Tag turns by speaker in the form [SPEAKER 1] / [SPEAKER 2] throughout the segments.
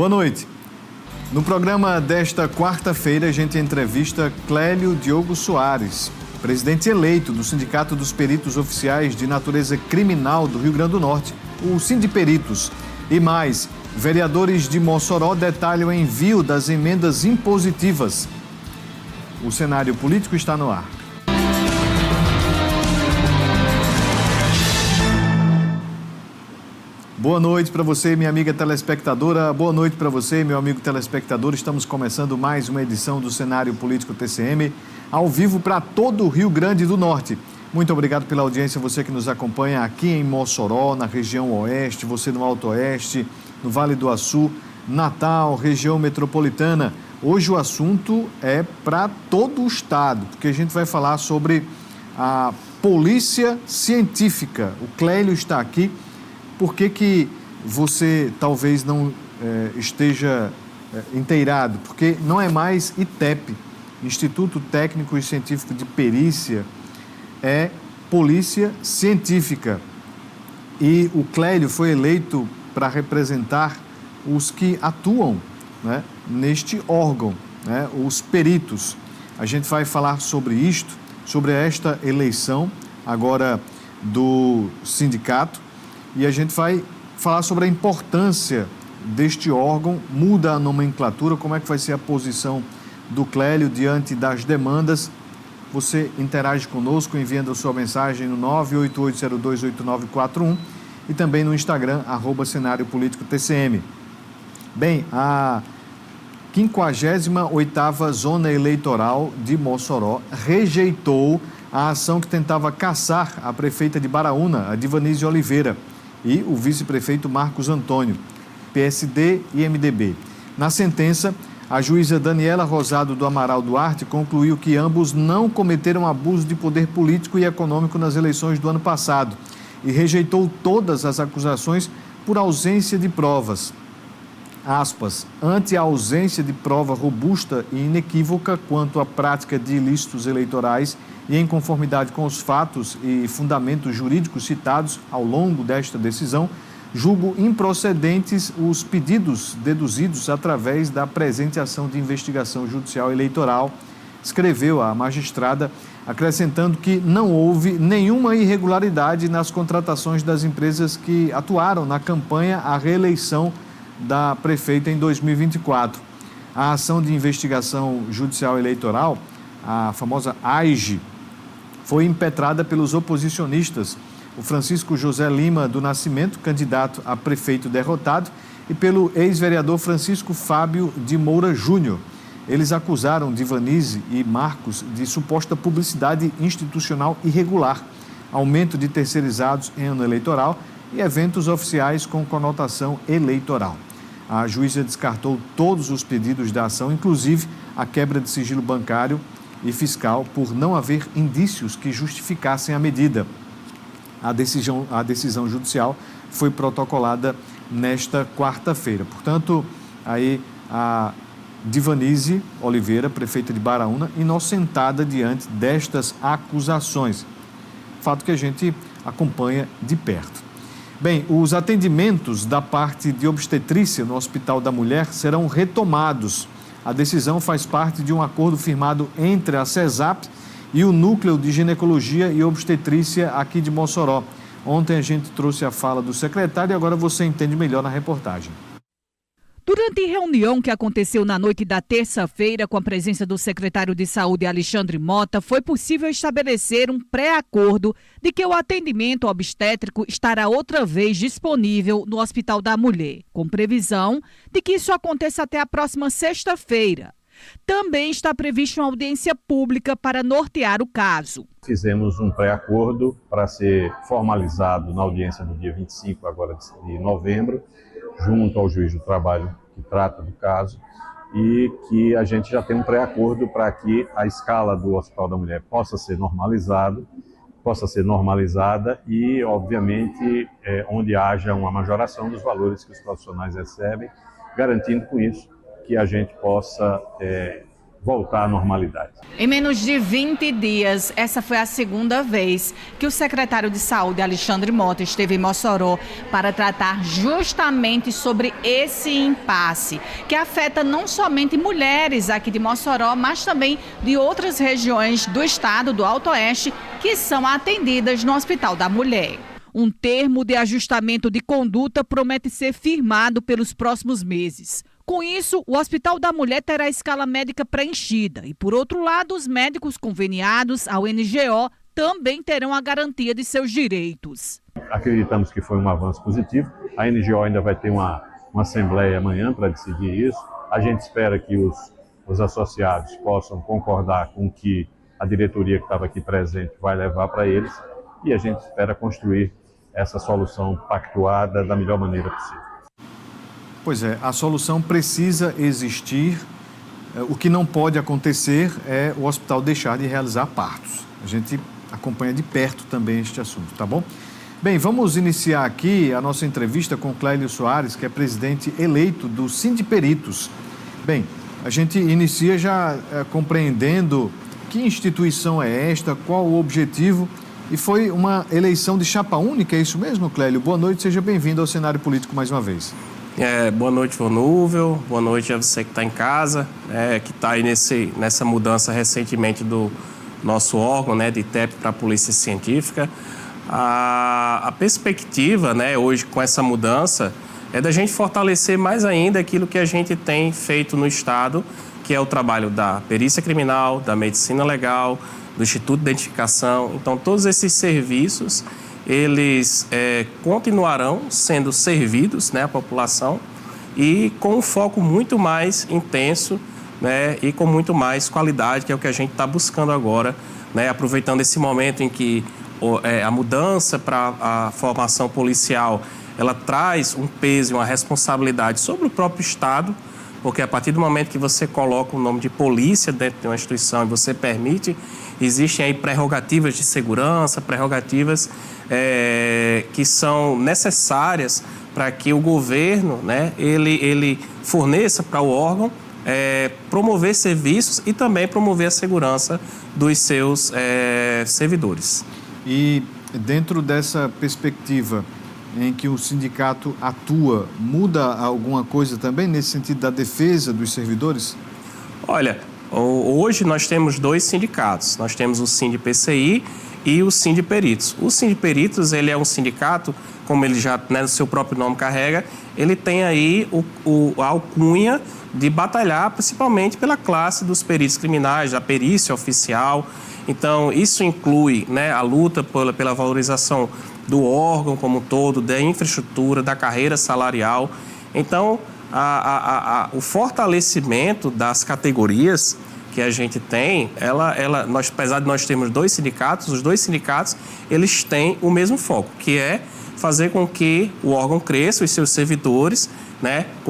[SPEAKER 1] Boa noite. No programa desta quarta-feira, a gente entrevista Clélio Diogo Soares, presidente eleito do Sindicato dos Peritos Oficiais de Natureza Criminal do Rio Grande do Norte, o Sindiperitos. E mais, vereadores de Mossoró detalham o envio das emendas impositivas. O cenário político está no ar. Boa noite para você, minha amiga telespectadora. Boa noite para você, meu amigo telespectador. Estamos começando mais uma edição do Cenário Político TCM, ao vivo para todo o Rio Grande do Norte. Muito obrigado pela audiência, você que nos acompanha aqui em Mossoró, na região oeste, você no Alto Oeste, no Vale do Açu, Natal, região metropolitana. Hoje o assunto é para todo o estado, porque a gente vai falar sobre a polícia científica. O Clélio está aqui. Por que você talvez não esteja inteirado? Porque não é mais ITEP, Instituto Técnico e Científico de Perícia, é Polícia Científica. E o Clélio foi eleito para representar os que atuam, né, neste órgão, né, os peritos. A gente vai falar sobre isto, sobre esta eleição agora do sindicato. E a gente vai falar sobre a importância deste órgão, muda a nomenclatura, como é que vai ser a posição do Clélio diante das demandas. Você interage conosco enviando a sua mensagem no 988028941 e também no Instagram, @Cenário Político TCM. Bem, a 58ª Zona Eleitoral de Mossoró rejeitou a ação que tentava caçar a prefeita de Baraúna, a Divanise Oliveira, e o vice-prefeito Marcos Antônio, PSD e MDB. Na sentença, a juíza Daniela Rosado do Amaral Duarte concluiu que ambos não cometeram abuso de poder político e econômico nas eleições do ano passado e rejeitou todas as acusações por ausência de provas. Aspas, ante a ausência de prova robusta e inequívoca quanto à prática de ilícitos eleitorais e em conformidade com os fatos e fundamentos jurídicos citados ao longo desta decisão, julgo improcedentes os pedidos deduzidos através da presente ação de investigação judicial eleitoral, escreveu a magistrada, acrescentando que não houve nenhuma irregularidade nas contratações das empresas que atuaram na campanha à reeleição da prefeita em 2024. A ação de investigação judicial eleitoral, a famosa AIGE, foi impetrada pelos oposicionistas, o Francisco José Lima do Nascimento, candidato a prefeito derrotado, e pelo ex-vereador Francisco Fábio de Moura Júnior. Eles acusaram Divanise e Marcos de suposta publicidade institucional irregular, aumento de terceirizados em ano eleitoral e eventos oficiais com conotação eleitoral. A juíza descartou todos os pedidos da ação, inclusive a quebra de sigilo bancário e fiscal, por não haver indícios que justificassem a medida. A decisão judicial foi protocolada nesta quarta-feira. Portanto, aí a Divanise Oliveira, prefeita de Baraúna, inocentada diante destas acusações. Fato que a gente acompanha de perto. Bem, os atendimentos da parte de obstetrícia no Hospital da Mulher serão retomados. A decisão faz parte de um acordo firmado entre a CESAP e o Núcleo de Ginecologia e Obstetrícia aqui de Mossoró. Ontem a gente trouxe a fala do secretário e agora você entende melhor na reportagem.
[SPEAKER 2] Durante reunião que aconteceu na noite da terça-feira com a presença do secretário de Saúde Alexandre Mota, foi possível estabelecer um pré-acordo de que o atendimento obstétrico estará outra vez disponível no Hospital da Mulher, com previsão de que isso aconteça até a próxima sexta-feira. Também está prevista uma audiência pública para nortear o caso.
[SPEAKER 3] Fizemos um pré-acordo para ser formalizado na audiência do dia 25 agora de novembro, junto ao juiz do trabalho que trata do caso, e que a gente já tem um pré-acordo para que a escala do Hospital da Mulher possa ser normalizada e, obviamente, onde haja uma majoração dos valores que os profissionais recebem, garantindo com isso que a gente possa voltar à normalidade.
[SPEAKER 2] Em menos de 20 dias, essa foi a segunda vez que o secretário de Saúde, Alexandre Mota, esteve em Mossoró para tratar justamente sobre esse impasse, que afeta não somente mulheres aqui de Mossoró, mas também de outras regiões do estado, do Alto Oeste, que são atendidas no Hospital da Mulher. Um termo de ajustamento de conduta promete ser firmado pelos próximos meses. Com isso, o Hospital da Mulher terá a escala médica preenchida e, por outro lado, os médicos conveniados ao NGO também terão a garantia de seus direitos.
[SPEAKER 3] Acreditamos que foi um avanço positivo. A NGO ainda vai ter uma assembleia amanhã para decidir isso. A gente espera que os associados possam concordar com o que a diretoria que estava aqui presente vai levar para eles e a gente espera construir essa solução pactuada da melhor maneira possível.
[SPEAKER 1] Pois é, a solução precisa existir. O que não pode acontecer é o hospital deixar de realizar partos. A gente acompanha de perto também este assunto, tá bom? Bem, vamos iniciar aqui a nossa entrevista com Clélio Soares, que é presidente eleito do Sindiperitos. Bem, a gente inicia já compreendendo que instituição é esta, qual o objetivo, e foi uma eleição de chapa única, é isso mesmo, Clélio? Boa noite, seja bem-vindo ao cenário político mais uma vez.
[SPEAKER 4] Boa noite, Vonúvel. Boa noite a você que está em casa, que está aí nessa mudança recentemente do nosso órgão, de ITEP para a Polícia Científica. A perspectiva, hoje com essa mudança, é da gente fortalecer mais ainda aquilo que a gente tem feito no Estado, que é o trabalho da perícia criminal, da medicina legal, do Instituto de Identificação. Então, todos esses serviços, eles continuarão sendo servidos à população e com um foco muito mais intenso e com muito mais qualidade, que é o que a gente está buscando agora, aproveitando esse momento em que a mudança para a formação policial, ela traz um peso e uma responsabilidade sobre o próprio Estado, porque a partir do momento que você coloca o nome de polícia dentro de uma instituição e você permite, existem aí prerrogativas de segurança, prerrogativas que são necessárias para que o governo, ele forneça para o órgão promover serviços e também promover a segurança dos seus servidores.
[SPEAKER 1] E dentro dessa perspectiva em que o sindicato atua, muda alguma coisa também nesse sentido da defesa dos servidores?
[SPEAKER 4] Olha, hoje nós temos dois sindicatos. Nós temos o Sindipci e o Sindiperitos. O Sindiperitos, ele é um sindicato, como ele já no seu próprio nome carrega, ele tem aí a alcunha de batalhar principalmente pela classe dos peritos criminais, da perícia oficial. Então, isso inclui a luta pela valorização do órgão como um todo, da infraestrutura, da carreira salarial. Então, o fortalecimento das categorias que a gente tem, apesar de nós termos dois sindicatos, os dois sindicatos, eles têm o mesmo foco, que é fazer com que o órgão cresça, os seus servidores,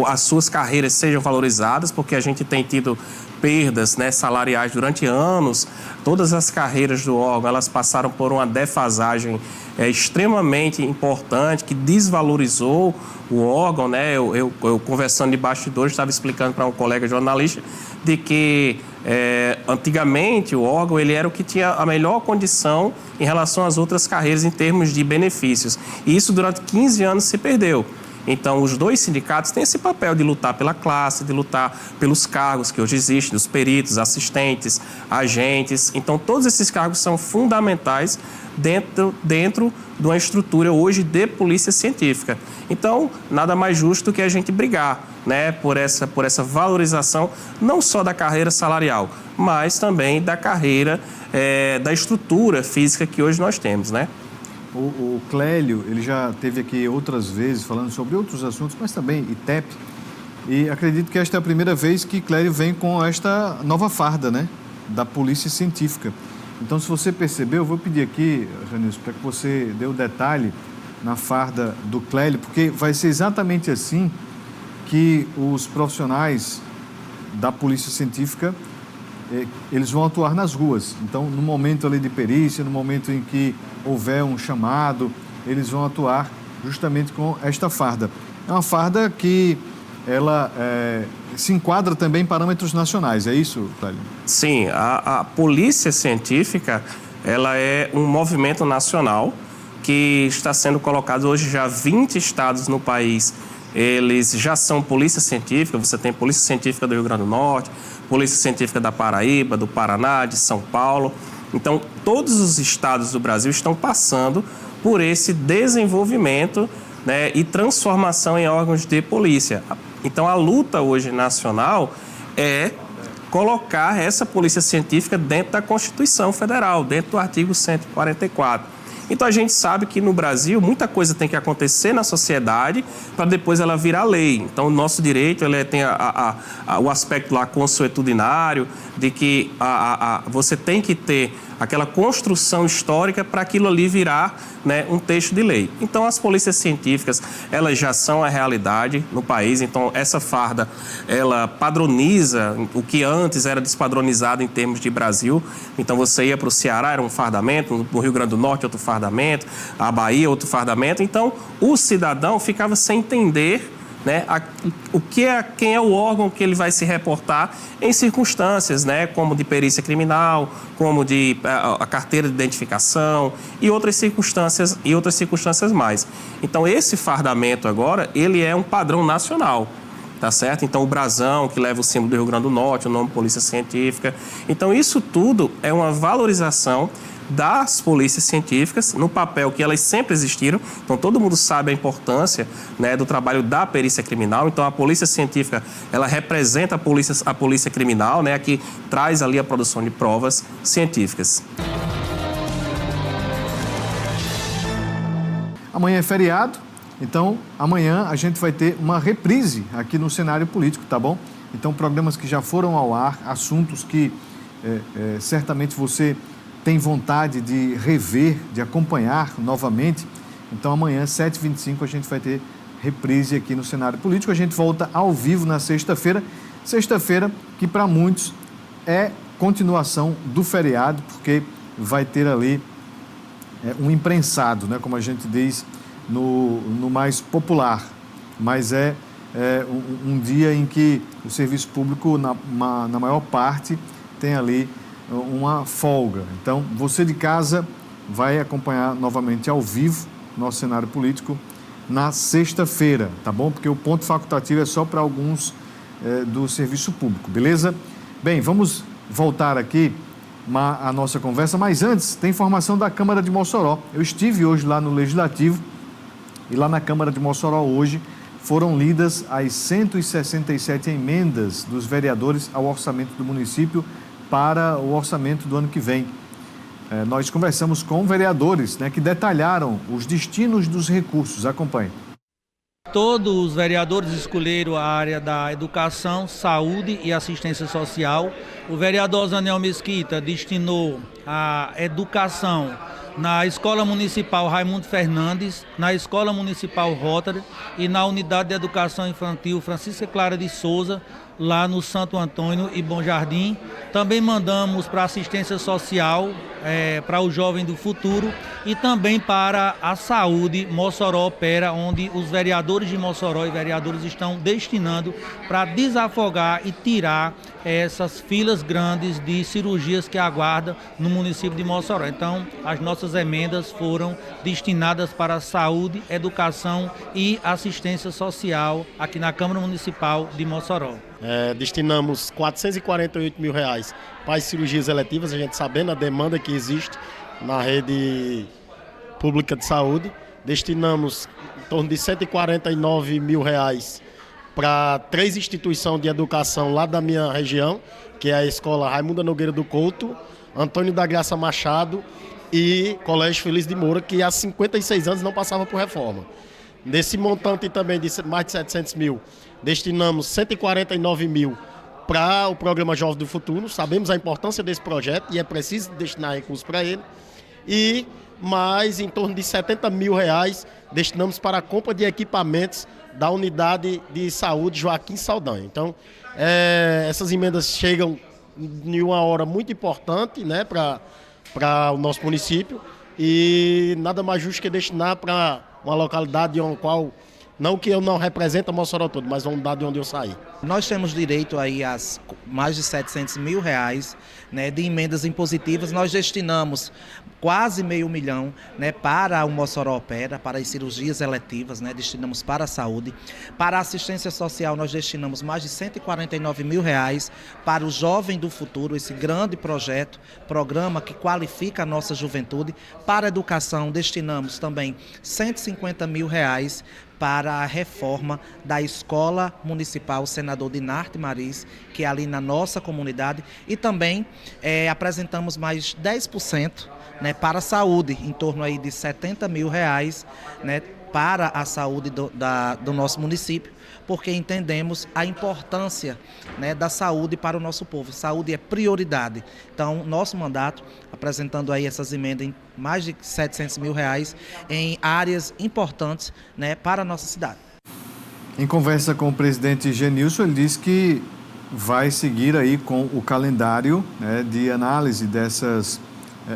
[SPEAKER 4] as suas carreiras sejam valorizadas, porque a gente tem tido perdas salariais durante anos. Todas as carreiras do órgão, elas passaram por uma defasagem extremamente importante, que desvalorizou o órgão. Eu conversando de bastidores, estava explicando para um colega jornalista de que antigamente o órgão ele era o que tinha a melhor condição em relação às outras carreiras em termos de benefícios. E isso durante 15 anos se perdeu. Então, os dois sindicatos têm esse papel de lutar pela classe, de lutar pelos cargos que hoje existem, dos peritos, assistentes, agentes. Então, todos esses cargos são fundamentais dentro de uma estrutura hoje de polícia científica. Então, nada mais justo que a gente brigar por essa valorização, não só da carreira salarial, mas também da carreira, da estrutura física que hoje nós temos,
[SPEAKER 1] O Clélio, ele já esteve aqui outras vezes falando sobre outros assuntos, mas também ITEP. E acredito que esta é a primeira vez que Clélio vem com esta nova farda, da Polícia Científica. Então, se você percebeu, eu vou pedir aqui, Janilson, para que você dê o detalhe na farda do Clélio, porque vai ser exatamente assim que os profissionais da Polícia Científica, eles vão atuar nas ruas. Então, no momento ali de perícia, no momento em que houver um chamado, eles vão atuar justamente com esta farda. É uma farda que ela se enquadra também em parâmetros nacionais, é isso, Clélio?
[SPEAKER 4] Sim, a polícia científica, ela é um movimento nacional que está sendo colocado hoje já 20 estados no país. Eles já são polícia científica, você tem polícia científica do Rio Grande do Norte, polícia científica da Paraíba, do Paraná, de São Paulo. Então, todos os estados do Brasil estão passando por esse desenvolvimento, né, e transformação em órgãos de polícia. Então, a luta hoje nacional é colocar essa polícia científica dentro da Constituição Federal, dentro do artigo 144. Então, a gente sabe que no Brasil muita coisa tem que acontecer na sociedade para depois ela virar lei. Então, o nosso direito ele tem o aspecto lá consuetudinário, de que você tem que ter aquela construção histórica para aquilo ali virar, né, um texto de lei. Então, as polícias científicas, elas já são a realidade no país. Então, essa farda, ela padroniza o que antes era despadronizado em termos de Brasil. Então, você ia para o Ceará, era um fardamento, no Rio Grande do Norte, outro fardamento, a Bahia, outro fardamento. Então, o cidadão ficava sem entender, né, quem é o órgão que ele vai se reportar em circunstâncias, né, como de perícia criminal, como de a carteira de identificação e outras circunstâncias mais. Então, esse fardamento agora, ele é um padrão nacional, tá certo? Então, o brasão, que leva o símbolo do Rio Grande do Norte, o nome Polícia Científica. Então, isso tudo é uma valorização das polícias científicas, no papel que elas sempre existiram. Então, todo mundo sabe a importância, né, do trabalho da perícia criminal. Então, a polícia científica, ela representa a polícia criminal, né, que traz ali a produção de provas científicas.
[SPEAKER 1] Amanhã é feriado, então amanhã a gente vai ter uma reprise aqui no cenário político, tá bom? Então, programas que já foram ao ar, assuntos que certamente você tem vontade de rever, de acompanhar novamente. Então, amanhã, 7h25, a gente vai ter reprise aqui no cenário político. A gente volta ao vivo na sexta-feira. Sexta-feira que, para muitos, é continuação do feriado, porque vai ter ali um imprensado, né, como a gente diz no mais popular. Mas é um dia em que o serviço público, na maior parte, tem ali uma folga. Então, você de casa vai acompanhar novamente ao vivo nosso cenário político na sexta-feira, tá bom? Porque o ponto facultativo é só para alguns do serviço público, beleza? Bem, vamos voltar aqui a nossa conversa, mas antes, tem informação da Câmara de Mossoró. Eu estive hoje lá no Legislativo e lá na Câmara de Mossoró hoje foram lidas as 167 emendas dos vereadores ao orçamento do município para o orçamento do ano que vem. Nós conversamos com vereadores, né, que detalharam os destinos dos recursos. Acompanhe.
[SPEAKER 5] Todos os vereadores escolheram a área da educação, saúde e assistência social. O vereador Zaniel Mesquita destinou a educação na Escola Municipal Raimundo Fernandes, na Escola Municipal Rotary e na Unidade de Educação Infantil Francisca Clara de Souza, lá no Santo Antônio e Bom Jardim. Também mandamos para assistência social, para o Jovem do Futuro e também para a saúde Mossoró Opera, onde os vereadores de Mossoró e vereadores estão destinando para desafogar e tirar essas filas grandes de cirurgias que aguardam no município de Mossoró. Então, as nossas emendas foram destinadas para a saúde, educação e assistência social aqui na Câmara Municipal de Mossoró.
[SPEAKER 6] Destinamos R$448 mil para as cirurgias eletivas, a gente sabendo a demanda que existe na rede pública de saúde. Destinamos em torno de R$149 mil para 3 instituições de educação lá da minha região, que é a Escola Raimunda Nogueira do Couto, Antônio da Graça Machado e Colégio Feliz de Moura, que há 56 anos não passava por reforma. Nesse montante também de mais de 700 mil, destinamos 149 mil para o programa Jovem do Futuro. Sabemos a importância desse projeto e é preciso destinar recursos para ele. E mais em torno de 70 mil destinamos para a compra de equipamentos da Unidade de Saúde Joaquim Saldanha. Então, essas emendas chegam em uma hora muito importante, né, para o nosso município, e nada mais justo que destinar para uma localidade em qual Não que eu não represente a Mossoró todo, mas vamos dar de onde eu saí.
[SPEAKER 7] Nós temos direito aí a mais de R$700 mil, né, de emendas impositivas. Nós destinamos quase R$500 mil, né, para o Mossoró Opera, para as cirurgias eletivas, né, destinamos para a saúde. Para a assistência social, nós destinamos mais de R$149 mil para o Jovem do Futuro, esse grande programa que qualifica a nossa juventude. Para a educação, destinamos também R$150 mil para a reforma da Escola Municipal Senador Dinarte Mariz, que é ali na nossa comunidade, e também apresentamos mais 10%, né, para a saúde, em torno aí de R$70 mil, né, para a saúde do nosso município, porque entendemos a importância, né, da saúde para o nosso povo. Saúde é prioridade. Então, nosso mandato, apresentando aí essas emendas em mais de R$700 mil em áreas importantes, né, para a nossa cidade.
[SPEAKER 1] Em conversa com o presidente Genilson, ele disse que vai seguir aí com o calendário, né, de análise dessas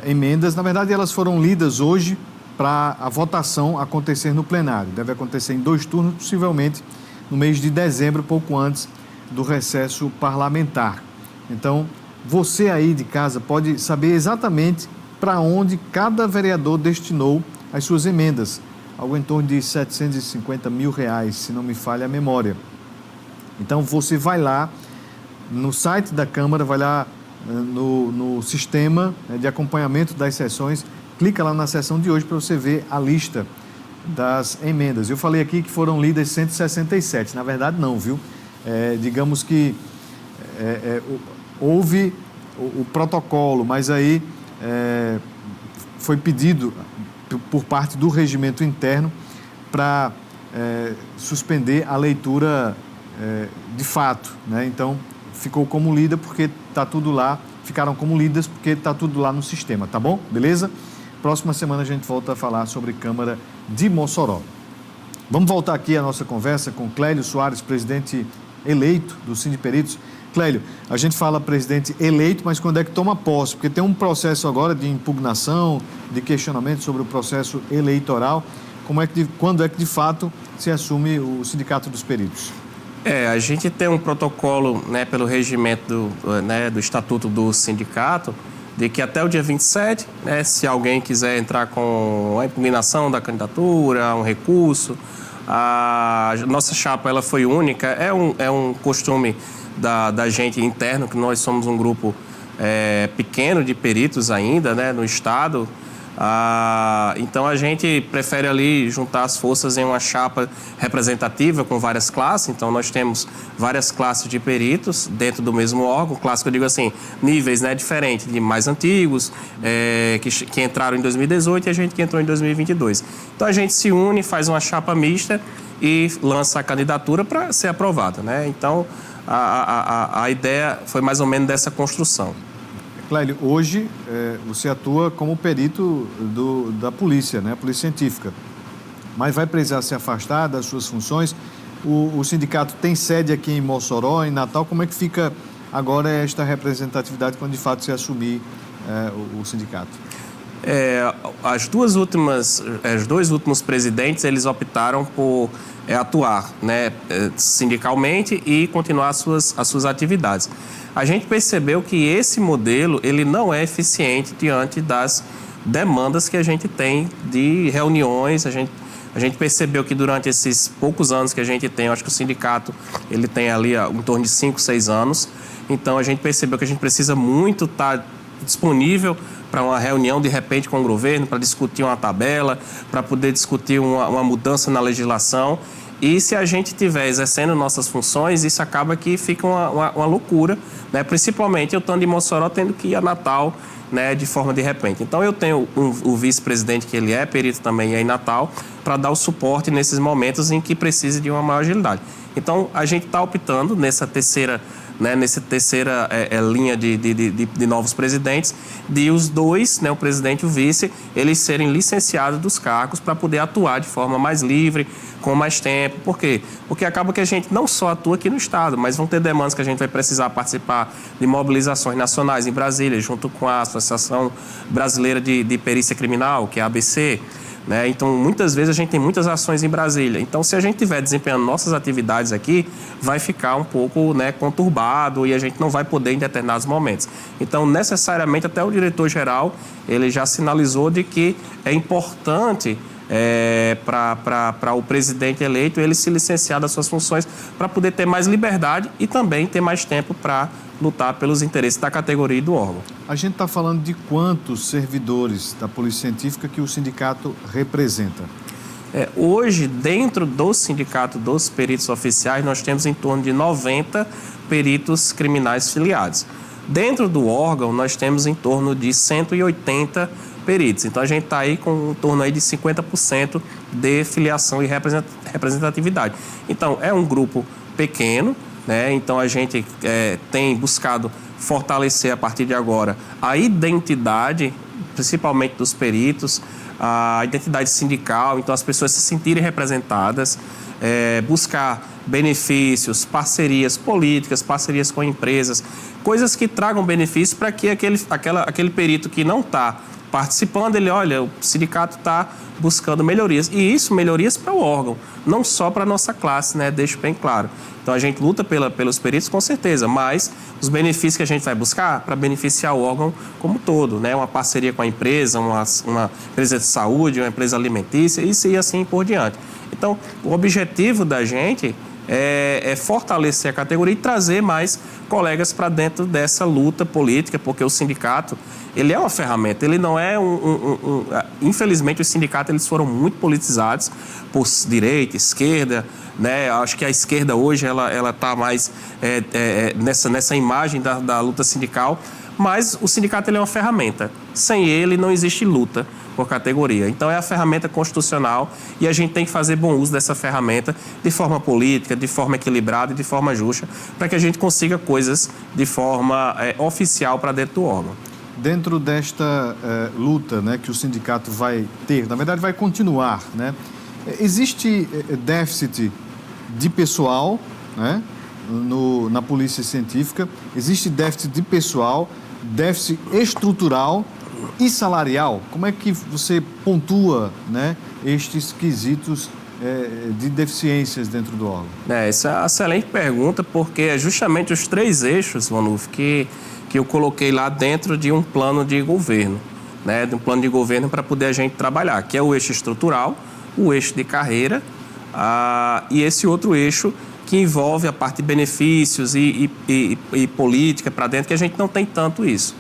[SPEAKER 1] emendas. Na verdade, elas foram lidas hoje para a votação acontecer no plenário. Deve acontecer em 2 turnos, possivelmente no mês de dezembro, pouco antes do recesso parlamentar. Então, você aí de casa pode saber exatamente para onde cada vereador destinou as suas emendas. Algo em torno de R$750 mil, se não me falha a memória. Então, você vai lá no site da Câmara, vai lá no sistema de acompanhamento das sessões, clica lá na sessão de hoje para você ver a lista das emendas. Eu falei aqui que foram lidas 167, na verdade não, viu? Digamos que houve o protocolo, mas aí foi pedido por parte do regimento interno para suspender a leitura de fato, né? Então, ficou como lida porque está tudo lá, ficaram como lidas porque está tudo lá no sistema, tá bom? Beleza? Próxima semana a gente volta a falar sobre Câmara de Mossoró. Vamos voltar aqui a nossa conversa com Clélio Soares, presidente eleito do Sindiperitos. Clélio, a gente fala presidente eleito, mas quando é que toma posse? Porque tem um processo agora de impugnação, de questionamento sobre o processo eleitoral. Quando é que de fato se assume o Sindicato dos Peritos?
[SPEAKER 4] A gente tem um protocolo, né, pelo regimento do Estatuto do Sindicato, de que até o dia 27, né, se alguém quiser entrar com a impugnação da candidatura, um recurso, a nossa chapa ela foi única, é um costume da gente interno, que nós somos um grupo pequeno de peritos ainda, né, no Estado. Então a gente prefere ali juntar as forças em uma chapa representativa com várias classes. Então nós temos várias classes de peritos dentro do mesmo órgão. Classe que eu digo assim, níveis, né, diferentes, de mais antigos, que entraram em 2018 e a gente que entrou em 2022. Então a gente se une, faz uma chapa mista e lança a candidatura para ser aprovada, né? Então a ideia foi mais ou menos dessa construção.
[SPEAKER 1] Clélio, hoje você atua como perito da polícia, né? Polícia Científica, mas vai precisar se afastar das suas funções. O sindicato tem sede aqui em Mossoró, em Natal. Como é que fica agora esta representatividade quando de fato se assumir o sindicato? Os 2 últimos presidentes, eles optaram por atuar, né, sindicalmente e continuar as suas atividades. A gente percebeu que esse modelo ele não é eficiente diante das demandas que a gente tem de reuniões. A gente percebeu que durante esses poucos anos que a gente tem, eu acho que o sindicato ele tem ali em torno de 5, 6 anos. Então a gente percebeu que a gente precisa muito estar disponível para uma reunião de repente com o governo, para discutir uma tabela, para poder discutir uma mudança na legislação. E se a gente estiver exercendo nossas funções, isso acaba que fica uma loucura, né? Principalmente eu estando em Mossoró, tendo que ir a Natal, né, de forma de repente. Então eu tenho o vice-presidente, que ele é perito também em Natal, para dar o suporte nesses momentos em que precisa de uma maior agilidade. Então a gente está optando nessa terceira linha de novos presidentes, de os 2, né, o presidente e o vice, eles serem licenciados dos cargos para poder atuar de forma mais livre, com mais tempo. Por quê? Porque acaba que a gente não só atua aqui no Estado, mas vão ter demandas que a gente vai precisar participar de mobilizações nacionais em Brasília, junto com a Associação Brasileira de Perícia Criminal, que é a ABC.
[SPEAKER 4] né? Então, muitas vezes a gente tem muitas ações em Brasília. Então, se a gente estiver desempenhando nossas atividades aqui, vai ficar um pouco, né, conturbado e a gente não vai poder em determinados momentos. Então, necessariamente, até o diretor-geral, ele já sinalizou de que é importante para o presidente eleito ele se licenciar das suas funções para poder ter mais liberdade e também ter mais tempo para lutar pelos interesses da categoria e do órgão.
[SPEAKER 1] A gente está falando de quantos servidores da Polícia Científica que o sindicato representa?
[SPEAKER 4] Hoje, dentro do sindicato dos peritos oficiais, nós temos em torno de 90 peritos criminais filiados. Dentro do órgão, nós temos em torno de 180 peritos. Então, a gente está aí com em torno aí de 50% de filiação e representatividade. Então, é um grupo pequeno, né? Então, a gente tem buscado fortalecer a partir de agora a identidade, principalmente dos peritos, a identidade sindical, então as pessoas se sentirem representadas, buscar benefícios, parcerias políticas, parcerias com empresas, coisas que tragam benefícios para que aquele perito que não está participando, ele olha, o sindicato está buscando melhorias. E isso, melhorias para o órgão, não só para a nossa classe, né? Deixo bem claro. Então, a gente luta pelos peritos, com certeza, mas os benefícios que a gente vai buscar para beneficiar o órgão como um todo, né? Uma parceria com a empresa, uma empresa de saúde, uma empresa alimentícia, isso e assim por diante. Então, o objetivo da gente é fortalecer a categoria e trazer mais colegas para dentro dessa luta política, porque o sindicato, ele é uma ferramenta, ele não é infelizmente, os sindicatos eles foram muito politizados por direita, esquerda, né? Acho que a esquerda hoje ela está mais nessa imagem da luta sindical, mas o sindicato ele é uma ferramenta. Sem ele não existe luta por categoria. Então é a ferramenta constitucional e a gente tem que fazer bom uso dessa ferramenta de forma política, de forma equilibrada e de forma justa, para que a gente consiga coisas de forma oficial para dentro do órgão.
[SPEAKER 1] Dentro desta luta, né, que o sindicato vai ter, na verdade vai continuar, né? Existe déficit de pessoal, né, na Polícia Científica, existe déficit de pessoal, déficit estrutural e salarial. Como é que você pontua, né, estes quesitos de deficiências dentro do órgão?
[SPEAKER 4] Essa é uma excelente pergunta, porque é justamente os 3 eixos, Vanuf, que eu coloquei lá dentro de um plano de governo, né, de um plano de governo para poder a gente trabalhar, que é o eixo estrutural, o eixo de carreira e esse outro eixo que envolve a parte de benefícios e política para dentro, que a gente não tem tanto isso,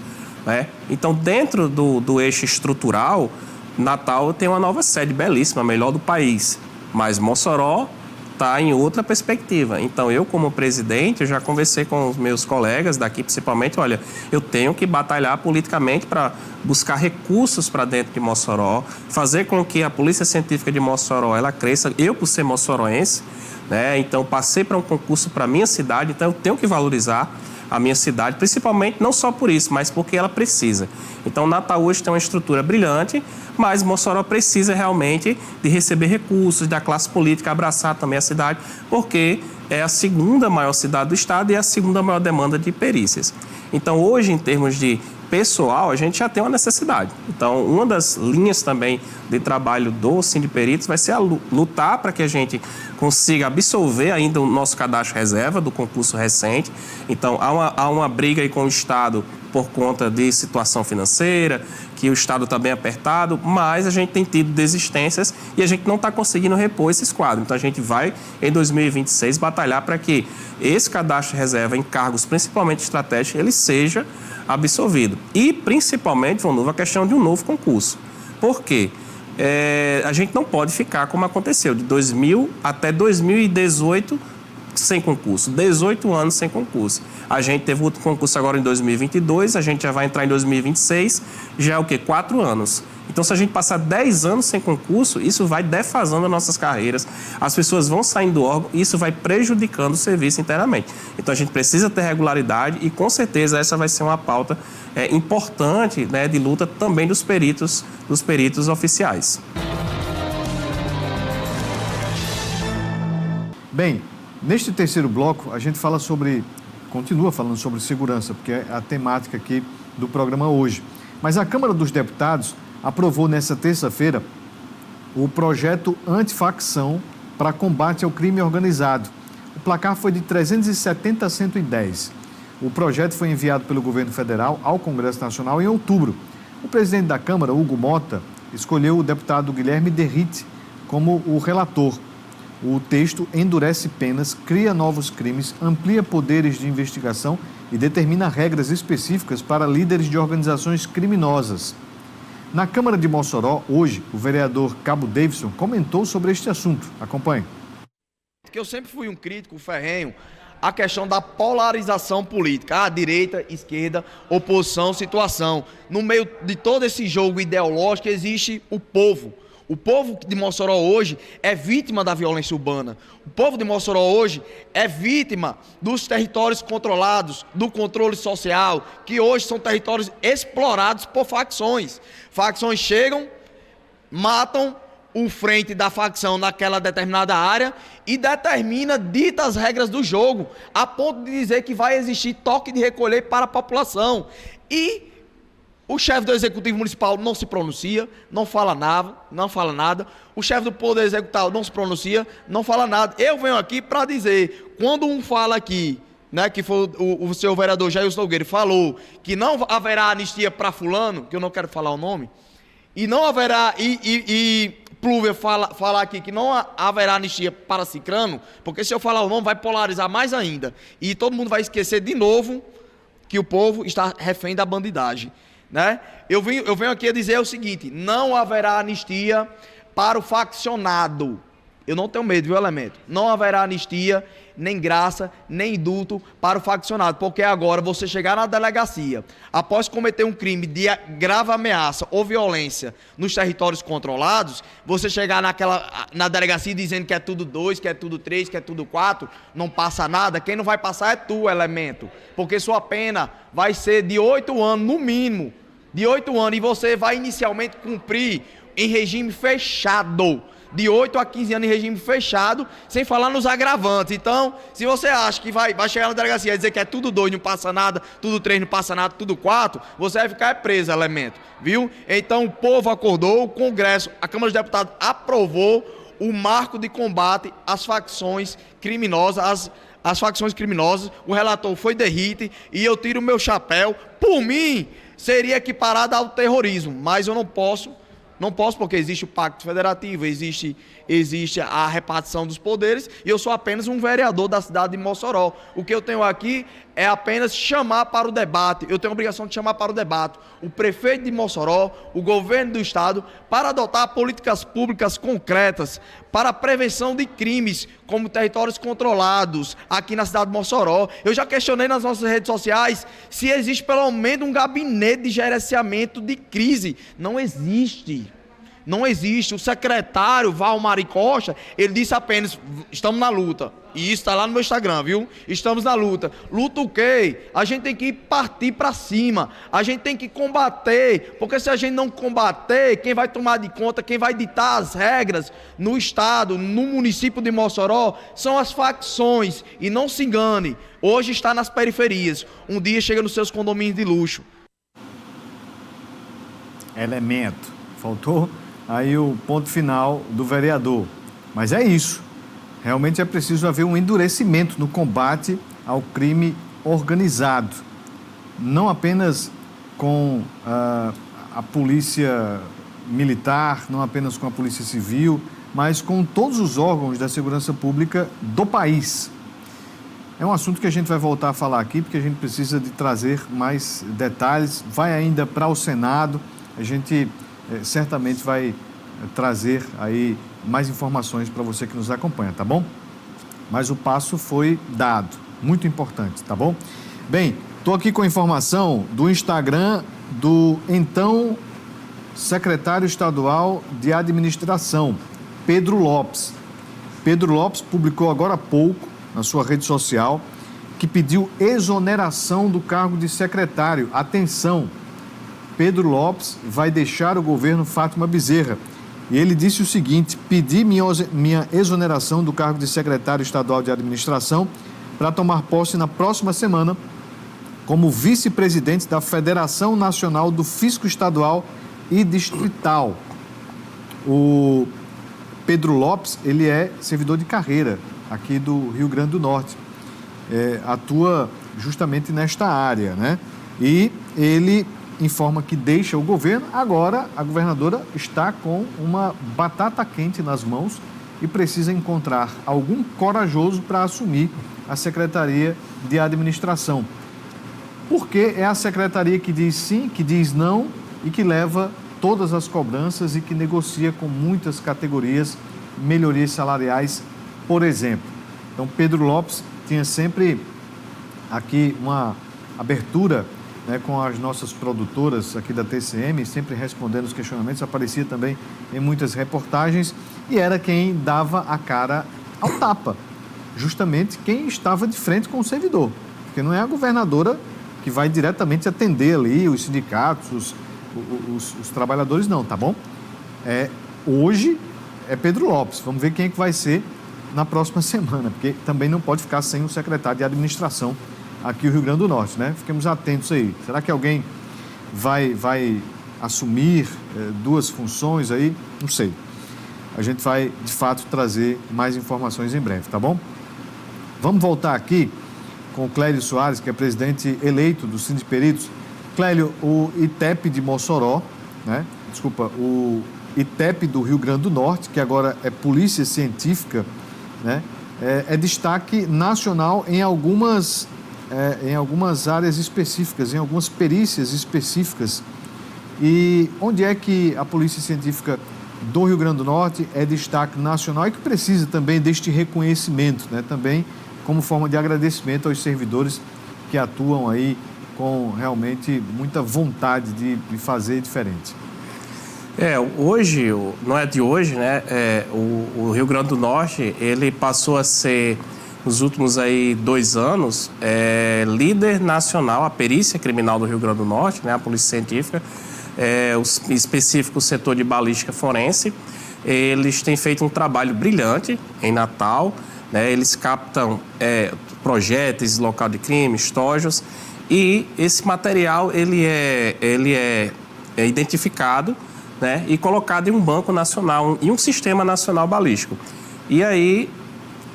[SPEAKER 4] né? Então, dentro do eixo estrutural, Natal tem uma nova sede belíssima, a melhor do país, mas Mossoró está em outra perspectiva. Então, eu como presidente, eu já conversei com os meus colegas daqui, principalmente, olha, eu tenho que batalhar politicamente para buscar recursos para dentro de Mossoró, fazer com que a Polícia Científica de Mossoró, ela cresça. Eu, por ser moçoroense, né, então passei para um concurso para a minha cidade, então eu tenho que valorizar a minha cidade, principalmente não só por isso, mas porque ela precisa. Então, Natal hoje tem uma estrutura brilhante, mas Mossoró precisa realmente de receber recursos, da classe política abraçar também a cidade, porque é a segunda maior cidade do estado e é a segunda maior demanda de perícias. Então, hoje, em termos de pessoal, a gente já tem uma necessidade. Então, uma das linhas também de trabalho do Sindiperitos vai ser a lutar para que a gente consiga absolver ainda o nosso cadastro reserva do concurso recente. Então, há uma briga aí com o Estado por conta de situação financeira, que o Estado está bem apertado, mas a gente tem tido desistências e a gente não está conseguindo repor esses quadros. Então, a gente vai, em 2026, batalhar para que esse cadastro reserva em cargos, principalmente estratégicos, ele seja absolvido. E, principalmente, Vanuf, a questão de um novo concurso. Por quê? A gente não pode ficar como aconteceu, de 2000 até 2018, sem concurso, 18 anos sem concurso. A gente teve outro concurso agora em 2022, a gente já vai entrar em 2026, já é o quê? 4 anos. Então, se a gente passar 10 anos sem concurso, isso vai defasando as nossas carreiras, as pessoas vão saindo do órgão e isso vai prejudicando o serviço internamente. Então, a gente precisa ter regularidade e, com certeza, essa vai ser uma pauta importante, né, de luta também dos peritos oficiais.
[SPEAKER 1] Bem, neste terceiro bloco, a gente continua falando sobre segurança, porque é a temática aqui do programa hoje. Mas a Câmara dos Deputados aprovou nesta terça-feira o projeto Antifacção para combate ao crime organizado. O placar foi de 370 a 110. O projeto foi enviado pelo governo federal ao Congresso Nacional em outubro. O presidente da Câmara, Hugo Mota, escolheu o deputado Guilherme Derrite como o relator. O texto endurece penas, cria novos crimes, amplia poderes de investigação e determina regras específicas para líderes de organizações criminosas. Na Câmara de Mossoró, hoje, o vereador Cabo Davidson comentou sobre este assunto. Acompanhe.
[SPEAKER 8] Que eu sempre fui um crítico ferrenho à questão da polarização política, direita, esquerda, oposição, situação. No meio de todo esse jogo ideológico existe o povo. O povo de Mossoró hoje é vítima da violência urbana. O povo de Mossoró hoje é vítima dos territórios controlados, do controle social, que hoje são territórios explorados por facções. Facções chegam, matam o frente da facção naquela determinada área e dita as regras do jogo, a ponto de dizer que vai existir toque de recolher para a população. E o chefe do Executivo Municipal não se pronuncia, não fala nada. O chefe do Poder Executivo não se pronuncia, não fala nada. Eu venho aqui para dizer, quando um fala aqui, né, que foi o seu vereador Jair Nogueira falou que não haverá anistia para fulano, que eu não quero falar o nome, e não haverá, Plúvia falar aqui que não haverá anistia para cicrano, porque se eu falar o nome vai polarizar mais ainda, e todo mundo vai esquecer de novo que o povo está refém da bandidagem. Né? Eu venho aqui a dizer o seguinte: não haverá anistia para o faccionado. Eu não tenho medo, viu, Elemento? Não haverá anistia, nem graça, nem indulto para o faccionado, porque agora você chegar na delegacia, após cometer um crime de grave ameaça ou violência nos territórios controlados, você chegar na delegacia dizendo que é tudo 2, que é tudo 3, que é tudo 4, não passa nada. Quem não vai passar é tu, Elemento, porque sua pena vai ser de 8 anos, no mínimo, de 8 anos, e você vai inicialmente cumprir em regime fechado, de 8 a 15 anos em regime fechado, sem falar nos agravantes. Então, se você acha que vai chegar na delegacia e dizer que é tudo 2, não passa nada, tudo 3, não passa nada, tudo 4, você vai ficar preso, Elemento, viu? Então, o povo acordou, o Congresso, a Câmara dos Deputados aprovou o marco de combate às facções criminosas, as facções criminosas. O relator foi Derrite e eu tiro o meu chapéu. Por mim, seria equiparado ao terrorismo, mas eu não posso porque existe o Pacto Federativo, existe a repartição dos poderes, e eu sou apenas um vereador da cidade de Mossoró. O que eu tenho aqui é apenas chamar para o debate. Eu tenho a obrigação de chamar para o debate o prefeito de Mossoró, o governo do estado, para adotar políticas públicas concretas para a prevenção de crimes como territórios controlados aqui na cidade de Mossoró. Eu já questionei nas nossas redes sociais se existe pelo menos um gabinete de gerenciamento de crise. Não existe. Não existe. O secretário Valmari Costa, ele disse apenas: estamos na luta. E isso está lá no meu Instagram, viu? Estamos na luta. Luta o quê? A gente tem que partir para cima. A gente tem que combater. Porque se a gente não combater, quem vai tomar de conta, quem vai ditar as regras no estado, no município de Mossoró, são as facções. E não se engane, hoje está nas periferias. Um dia chega nos seus condomínios de luxo.
[SPEAKER 1] Elemento. Faltou aí o ponto final do vereador. Mas é isso. Realmente é preciso haver um endurecimento no combate ao crime organizado. Não apenas com a polícia militar, não apenas com a polícia civil, mas com todos os órgãos da segurança pública do país. É um assunto que a gente vai voltar a falar aqui, porque a gente precisa de trazer mais detalhes. Vai ainda para o Senado, a gente certamente vai trazer aí mais informações para você que nos acompanha, tá bom? Mas o passo foi dado, muito importante, tá bom? Bem, estou aqui com a informação do Instagram do então secretário estadual de administração, Pedro Lopes. Pedro Lopes publicou agora há pouco na sua rede social que pediu exoneração do cargo de secretário. Atenção, Pedro Lopes vai deixar o governo Fátima Bezerra. E ele disse o seguinte: pedi minha exoneração do cargo de secretário estadual de administração para tomar posse na próxima semana como vice-presidente da Federação Nacional do Fisco Estadual e Distrital. O Pedro Lopes, ele é servidor de carreira aqui do Rio Grande do Norte. Atua justamente nesta área, né? E ele informa que deixa o governo. Agora, a governadora está com uma batata quente nas mãos e precisa encontrar algum corajoso para assumir a Secretaria de Administração. Porque é a secretaria que diz sim, que diz não e que leva todas as cobranças e que negocia com muitas categorias melhorias salariais, por exemplo. Então, Pedro Lopes tinha sempre aqui uma abertura, né, com as nossas produtoras aqui da TCM, sempre respondendo os questionamentos, aparecia também em muitas reportagens e era quem dava a cara ao tapa, justamente quem estava de frente com o servidor, porque não é a governadora que vai diretamente atender ali os sindicatos, os trabalhadores, não, tá bom? Hoje é Pedro Lopes, vamos ver quem é que vai ser na próxima semana, porque também não pode ficar sem o secretário de administração aqui no Rio Grande do Norte, né? Fiquemos atentos aí. Será que alguém vai assumir duas funções aí? Não sei. A gente vai, de fato, trazer mais informações em breve, tá bom? Vamos voltar aqui com o Clélio Soares, que é presidente eleito do Sindiperitos. Clélio, o ITEP de Mossoró, né? Desculpa, o ITEP do Rio Grande do Norte, que agora é Polícia Científica, né? É destaque nacional em algumas áreas específicas, em algumas perícias específicas. E onde é que a Polícia Científica do Rio Grande do Norte é destaque nacional e que precisa também deste reconhecimento, né? Também como forma de agradecimento aos servidores que atuam aí com realmente muita vontade de fazer diferente.
[SPEAKER 4] Hoje, não é de hoje, né? O Rio Grande do Norte, ele passou a ser, nos últimos 2 anos, líder nacional, a perícia criminal do Rio Grande do Norte, né? A Polícia Científica, o específico setor de balística forense. Eles têm feito um trabalho brilhante em Natal, né? Eles captam projéteis, local de crime, estojos, e esse material ele é identificado, né, e colocado em um banco nacional, em um sistema nacional balístico. E aí,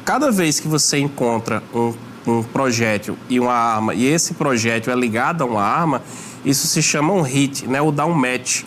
[SPEAKER 4] cada vez que você encontra um projétil e uma arma, e esse projétil é ligado a uma arma, isso se chama um hit, né, ou dá um match.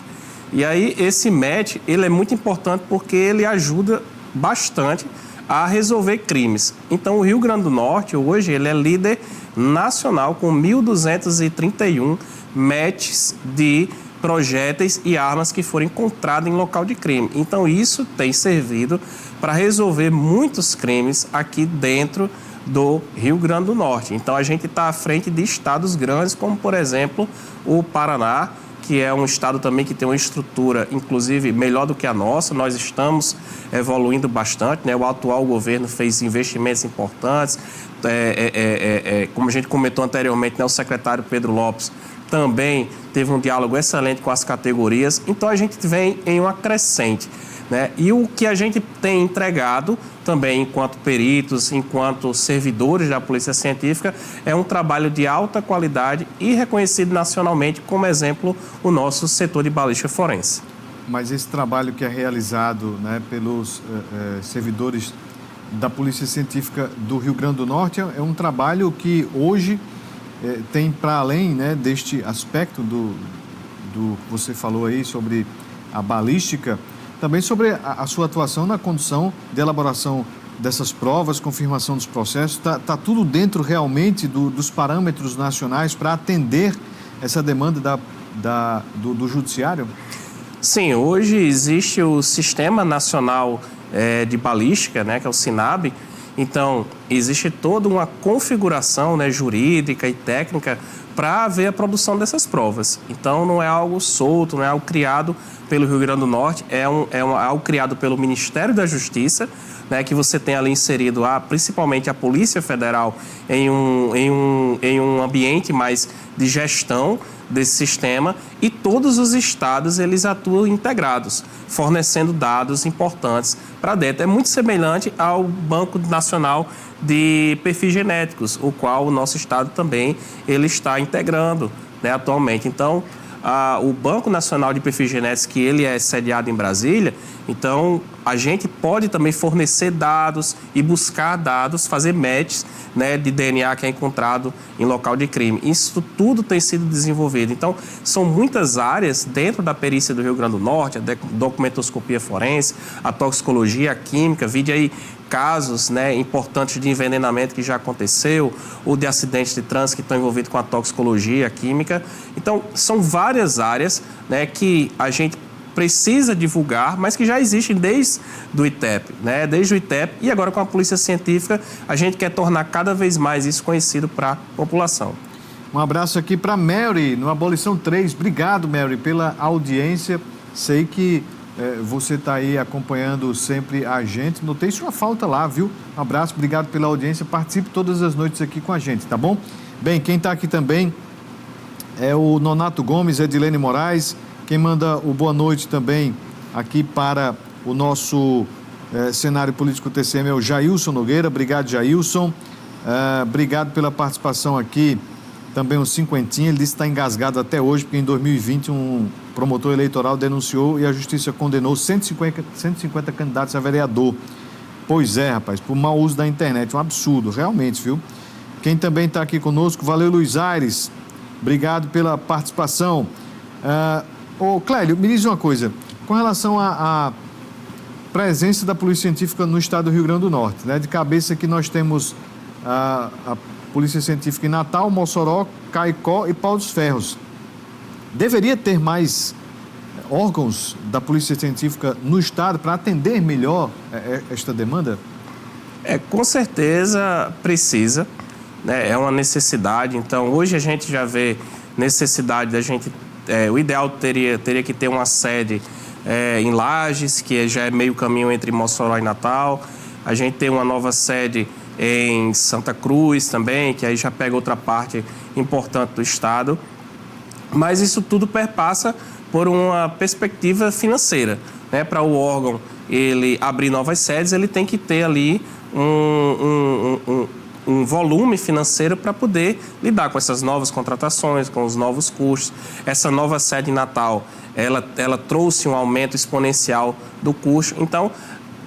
[SPEAKER 4] E aí, esse match, ele é muito importante porque ele ajuda bastante a resolver crimes. Então, o Rio Grande do Norte, hoje, ele é líder nacional com 1.231 matches de projéteis e armas que foram encontrados em local de crime. Então, isso tem servido para resolver muitos crimes aqui dentro do Rio Grande do Norte. Então, a gente está à frente de estados grandes, como, por exemplo, o Paraná, que é um estado também que tem uma estrutura, inclusive, melhor do que a nossa. Nós estamos evoluindo bastante, né? O atual governo fez investimentos importantes. Como a gente comentou anteriormente, né? O secretário Pedro Lopes também teve um diálogo excelente com as categorias. Então, a gente vem em uma crescente, né? E o que a gente tem entregado também, enquanto peritos, enquanto servidores da Polícia Científica, é um trabalho de alta qualidade e reconhecido nacionalmente, como exemplo, o nosso setor de balística forense.
[SPEAKER 1] Mas esse trabalho que é realizado, né, pelos servidores da Polícia Científica do Rio Grande do Norte é um trabalho que hoje tem, para além, né, deste aspecto do que você falou aí sobre a balística, também sobre a sua atuação na condução de elaboração dessas provas, confirmação dos processos. Está tudo dentro realmente dos parâmetros nacionais para atender essa demanda do judiciário?
[SPEAKER 4] Sim, hoje existe o Sistema Nacional de Balística, né, que é o SINAB. Então, existe toda uma configuração, né, jurídica e técnica para haver a produção dessas provas. Então, não é algo solto, não é algo criado pelo Rio Grande do Norte, é algo criado pelo Ministério da Justiça, né, que você tem ali inserido principalmente a Polícia Federal em um ambiente mais de gestão desse sistema, e todos os estados eles atuam integrados, fornecendo dados importantes para dentro. É muito semelhante ao Banco Nacional de Perfis Genéticos, o qual o nosso estado também ele está integrando, né, atualmente. Então, o Banco Nacional de Perfis Genéticos, que ele é sediado em Brasília, então a gente pode também fornecer dados e buscar dados, fazer matches, né, de DNA que é encontrado em local de crime. Isso tudo tem sido desenvolvido. Então, são muitas áreas dentro da perícia do Rio Grande do Norte, a documentoscopia forense, a toxicologia, a química, vide aí casos, né, importantes de envenenamento que já aconteceu, ou de acidentes de trânsito que estão envolvidos com a toxicologia, a química. Então, são várias áreas, né, que a gente precisa divulgar, mas que já existem desde o ITEP, né? Desde o ITEP, e agora com a Polícia Científica, a gente quer tornar cada vez mais isso conhecido para a população.
[SPEAKER 1] Um abraço aqui para Mary, no Abolição 3. Obrigado, Mary, pela audiência. Sei que você está aí acompanhando sempre a gente. Notei sua falta lá, viu? Um abraço, obrigado pela audiência. Participe todas as noites aqui com a gente, tá bom? Bem, quem está aqui também é o Nonato Gomes, Edilene Moraes. Quem manda o boa noite também aqui para o nosso cenário político TCM é o Jailson Nogueira. Obrigado, Jailson. Obrigado pela participação aqui. Também o Cinquentinha, ele disse que está engasgado até hoje, porque em 2020 um promotor eleitoral denunciou e a justiça condenou 150 candidatos a vereador. Pois é, rapaz, por mau uso da internet. Um absurdo, realmente, viu? Quem também está aqui conosco, valeu, Luiz Aires. Obrigado pela participação. Ô, Clélio, me diz uma coisa, com relação à presença da Polícia Científica no estado do Rio Grande do Norte, né? De cabeça que nós temos a Polícia Científica em Natal, Mossoró, Caicó e Pau dos Ferros. Deveria ter mais órgãos da Polícia Científica no estado para atender melhor esta demanda?
[SPEAKER 4] Com certeza precisa, né? É uma necessidade. Então, hoje a gente já vê necessidade da gente... o ideal teria que ter uma sede em Lages, que já é meio caminho entre Mossoró e Natal. A gente tem uma nova sede em Santa Cruz também, que aí já pega outra parte importante do estado. Mas isso tudo perpassa por uma perspectiva financeira, né? Para o órgão ele abrir novas sedes, ele tem que ter ali um volume financeiro para poder lidar com essas novas contratações, com os novos custos. Essa nova sede em Natal, ela trouxe um aumento exponencial do custo. Então,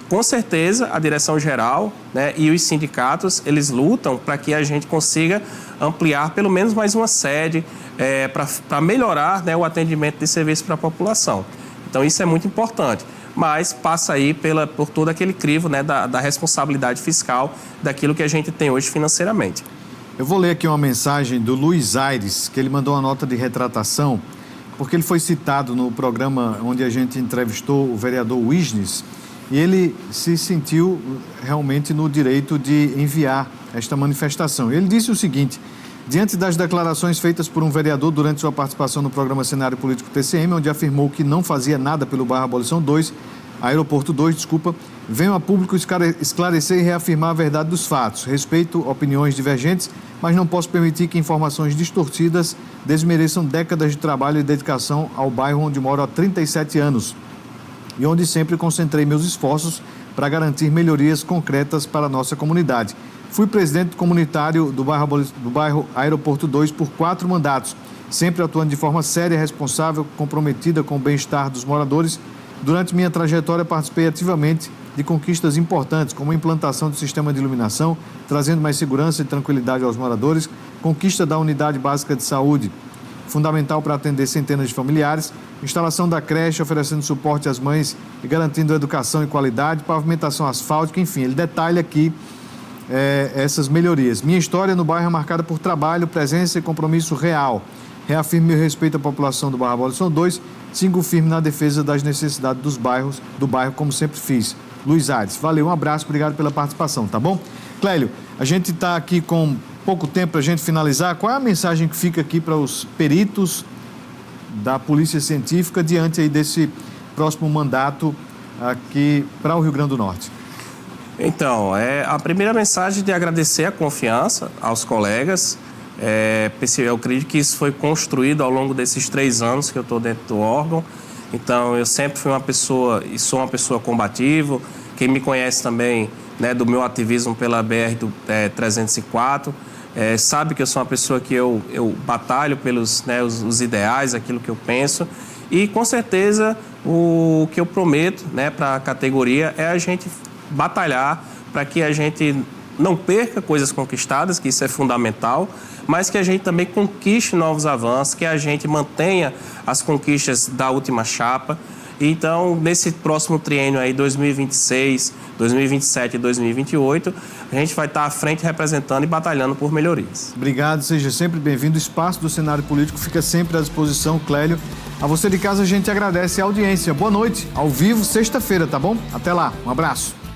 [SPEAKER 4] com certeza, a direção-geral, né, e os sindicatos, eles lutam para que a gente consiga ampliar pelo menos mais uma sede para melhorar, né, o atendimento de serviço para a população. Então, isso é muito importante. Mas passa aí por todo aquele crivo, né, da responsabilidade fiscal daquilo que a gente tem hoje financeiramente.
[SPEAKER 1] Eu vou ler aqui uma mensagem do Luiz Aires, que ele mandou uma nota de retratação, porque ele foi citado no programa onde a gente entrevistou o vereador Wisnes, e ele se sentiu realmente no direito de enviar esta manifestação. Ele disse o seguinte: diante das declarações feitas por um vereador durante sua participação no programa Cenário Político TCM, onde afirmou que não fazia nada pelo bairro Abolição 2, Aeroporto 2, venho a público esclarecer e reafirmar a verdade dos fatos. Respeito opiniões divergentes, mas não posso permitir que informações distorcidas desmereçam décadas de trabalho e dedicação ao bairro onde moro há 37 anos e onde sempre concentrei meus esforços para garantir melhorias concretas para a nossa comunidade. Fui presidente comunitário do bairro Aeroporto 2 por 4 mandatos, sempre atuando de forma séria, responsável, comprometida com o bem-estar dos moradores. Durante minha trajetória, participei ativamente de conquistas importantes, como a implantação do sistema de iluminação, trazendo mais segurança e tranquilidade aos moradores, conquista da unidade básica de saúde, fundamental para atender centenas de familiares, instalação da creche, oferecendo suporte às mães e garantindo educação e qualidade, pavimentação asfáltica, enfim, ele detalha aqui essas melhorias. Minha história no bairro é marcada por trabalho, presença e compromisso real. Reafirmo meu respeito à população do bairro Abolição 2, sigo firme na defesa das necessidades do bairro, como sempre fiz. Luiz Aires, valeu, um abraço, obrigado pela participação, tá bom? Clélio, a gente está aqui com pouco tempo para a gente finalizar. Qual é a mensagem que fica aqui para os peritos da Polícia Científica diante aí desse próximo mandato aqui para o Rio Grande do Norte?
[SPEAKER 4] Então, a primeira mensagem de agradecer a confiança aos colegas. Eu acredito que isso foi construído ao longo desses 3 anos que eu estou dentro do órgão. Então, eu sempre fui uma pessoa e sou uma pessoa combativa. Quem me conhece também, né, do meu ativismo pela BR-304, sabe que eu sou uma pessoa que eu batalho pelos, né, os ideais, aquilo que eu penso. E, com certeza, o que eu prometo, né, para a categoria é a gente batalhar para que a gente não perca coisas conquistadas, que isso é fundamental, mas que a gente também conquiste novos avanços, que a gente mantenha as conquistas da última chapa. Então, nesse próximo triênio aí, 2026, 2027 e 2028, a gente vai estar à frente representando e batalhando por melhorias.
[SPEAKER 1] Obrigado, seja sempre bem-vindo. O espaço do cenário político fica sempre à disposição, Clélio. A você de casa, a gente agradece a audiência. Boa noite, ao vivo, sexta-feira, tá bom? Até lá, um abraço.